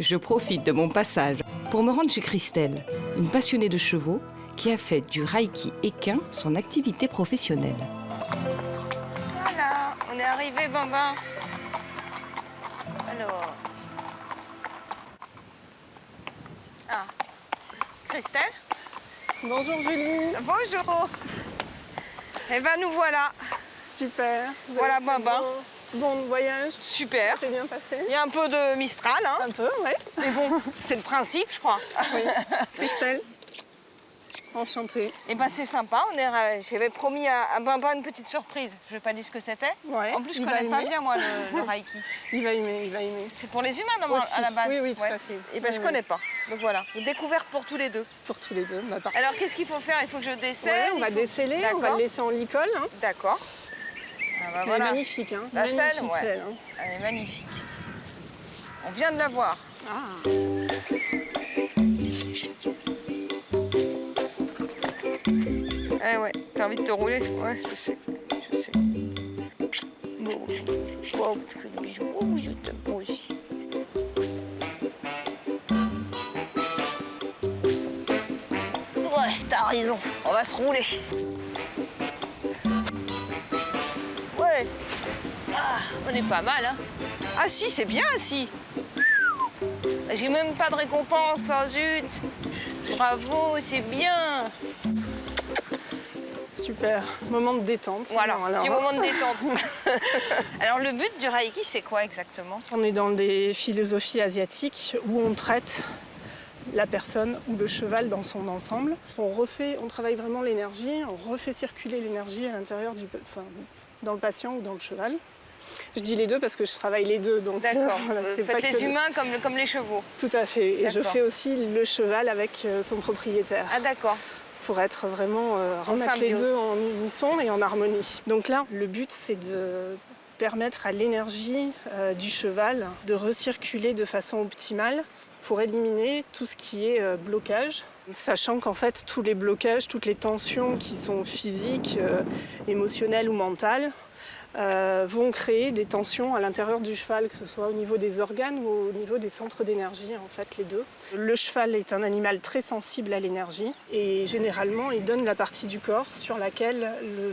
je profite de mon passage pour me rendre chez Christelle, une passionnée de chevaux qui a fait du reiki équin son activité professionnelle. Voilà, on est arrivé, Bambin. Alors. Ah, Christelle? Bonjour Julie. Bonjour. Eh ben nous voilà. Super. Voilà Bambin. Bon voyage. Super. C'est bien passé. Il y a un peu de Mistral, hein. Un peu, ouais. Mais bon, c'est le principe, je crois. Oui. Christelle. Enchantée. Et ben c'est sympa. J'avais promis à Bambin une petite surprise. Je vais pas dire ce que c'était. Ouais, En plus, je il connais va pas aimer. bien moi le Reiki. Il va aimer, il va aimer. C'est pour les humains Aussi. à la base. Oui, oui, tout à fait. Et ben je Oui, connais pas. Donc voilà, une découverte pour tous les deux. Pour tous les deux. Bah, parfait. Alors qu'est-ce qu'il faut faire? Il faut que je décèle. Ouais, on va déceler, on va D'accord. le laisser en licol. Hein. D'accord. Ah bah Elle voilà. est magnifique. Hein. La magnifique selle, ouais. selle, hein. Elle est magnifique. On vient de la voir. Ah. Eh ouais, t'as envie de te rouler? Ouais, je sais. Je sais. Bon, wow, je fais des bisous. Oh oui, je t'aime, moi aussi. Ouais, t'as raison. On va se rouler. Ouais. Ah, on est pas mal, hein. Ah si, c'est bien, si. J'ai même pas de récompense, oh zut. Bravo, c'est bien. Super. Moment de détente. Voilà, Bon, alors, petit moment de détente. Alors le but du Reiki, c'est quoi exactement? On est dans des philosophies asiatiques où on traite la personne ou le cheval dans son ensemble. On travaille vraiment l'énergie, on refait circuler l'énergie à l'intérieur dans le patient ou dans le cheval. Je dis les deux parce que je travaille les deux. D'accord, voilà, c'est faites pas les que humains comme les chevaux. Tout à fait. Et je D'accord. fais aussi le cheval avec son propriétaire Ah d'accord, pour être vraiment remettre les symbiose. deux en unisson et en harmonie. Donc là, le but, c'est de permettre à l'énergie du cheval de recirculer de façon optimale pour éliminer tout ce qui est blocage, sachant qu'en fait tous les blocages, toutes les tensions qui sont physiques, émotionnelles ou mentales vont créer des tensions à l'intérieur du cheval, que ce soit au niveau des organes ou au niveau des centres d'énergie, en fait les deux. Le cheval est un animal très sensible à l'énergie et généralement il donne la partie du corps sur laquelle le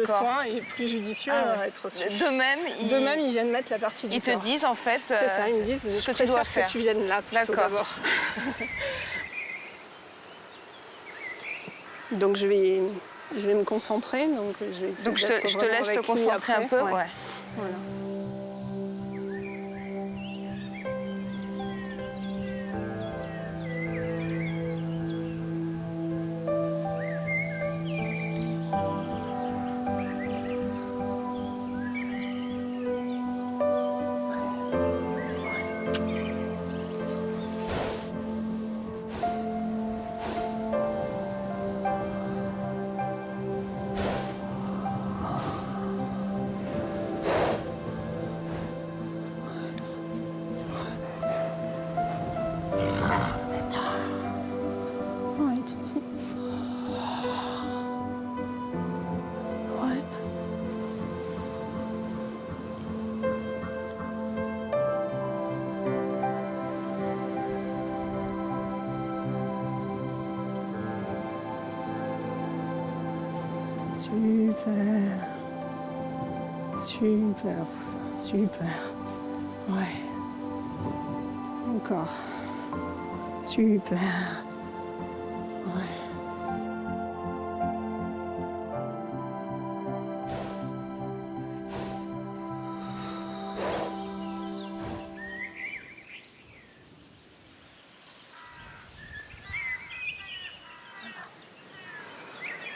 soin est plus judicieux à être reçu. De même, Ils viennent mettre la partie du ils corps. te disent en fait C'est ça, ils me disent ce je que tu dois préfère faire. que tu viennes là plutôt D'accord. d'abord. Donc je vais me concentrer. Donc je vais essayer Donc je d'être te vraiment laisse te avec lui concentrer après. un peu. Ouais. Ouais. Voilà. Ouais, Titi. Ouais. Super. Super, ça. Super. Ouais. Encore. Super. Ouais.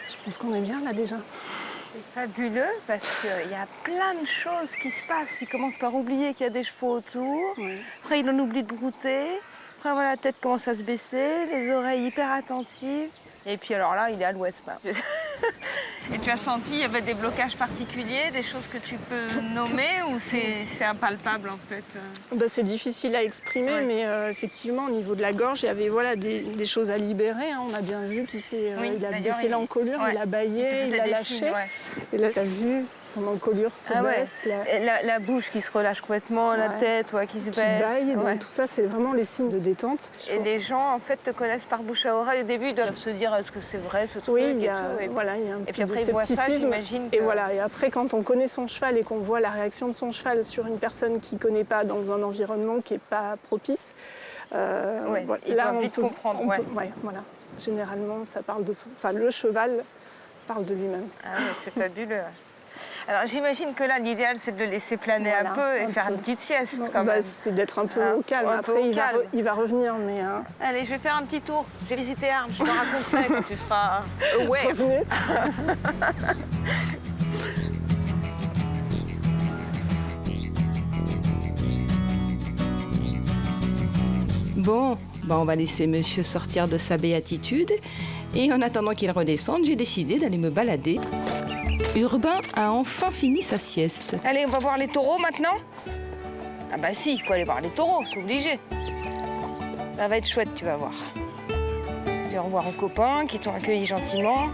Je pense qu'on est bien là déjà. C'est fabuleux parce qu'il y a plein de choses qui se passent. Il commence par oublier qu'il y a des chevaux autour. Ouais. Après, il en oublie de brouter. Après, voilà, la tête commence à se baisser, les oreilles hyper attentives. Et puis alors là, il est à l'ouest. Là. Et tu as senti, il y avait des blocages particuliers, des choses que tu peux nommer ou c'est impalpable en fait? Bah, c'est difficile à exprimer, Ouais. mais effectivement, au niveau de la gorge, il y avait voilà, des choses à libérer. Hein. On a bien vu qu'il Oui, il a d'ailleurs, baissé l'encolure, ouais. il a baillé, Il te il faisait a des lâché. signes, ouais. Et là, tu as vu, son encolure se Ah ouais. baisse. Et la bouche qui se relâche complètement, la Ouais. tête qui se Qui baisse. baille, donc Ouais. tout ça, c'est vraiment les signes de détente. Et les gens, en fait, te connaissent par bouche à oreille. Au début, ils doivent se dire est-ce que c'est vrai ce truc Oui, et il y a, tout. Et voilà, il y a un puis peu de après, ils voient ça, scepticisme. j'imagine. Et voilà, et après, quand on connaît son cheval et qu'on voit la réaction de son cheval sur une personne qui ne connaît pas dans un environnement qui n'est pas propice, Ouais, voilà, ils doivent vite comprendre. Ouais. Ouais, voilà. Généralement, ça parle de son... Enfin, le cheval parle de lui-même. Ah ouais, c'est fabuleux. Alors j'imagine que là, l'idéal, c'est de le laisser planer Voilà, un peu et un faire peu. une petite sieste Non, quand bah, même. c'est d'être un peu Hein, au calme. un peu Après, au calme. il va revenir, mais Allez, je vais faire un petit tour. Je vais visiter Armes, je te raconterai quand tu seras aware. revenez. Bon, on va laisser monsieur sortir de sa béatitude. Et en attendant qu'il redescende, j'ai décidé d'aller me balader. Urbain a enfin fini sa sieste. Allez, on va voir les taureaux maintenant. Ah bah si, il faut aller voir les taureaux, c'est obligé. Ça va être chouette, tu vas voir. Tu vas revoir aux copains qui t'ont accueilli gentiment.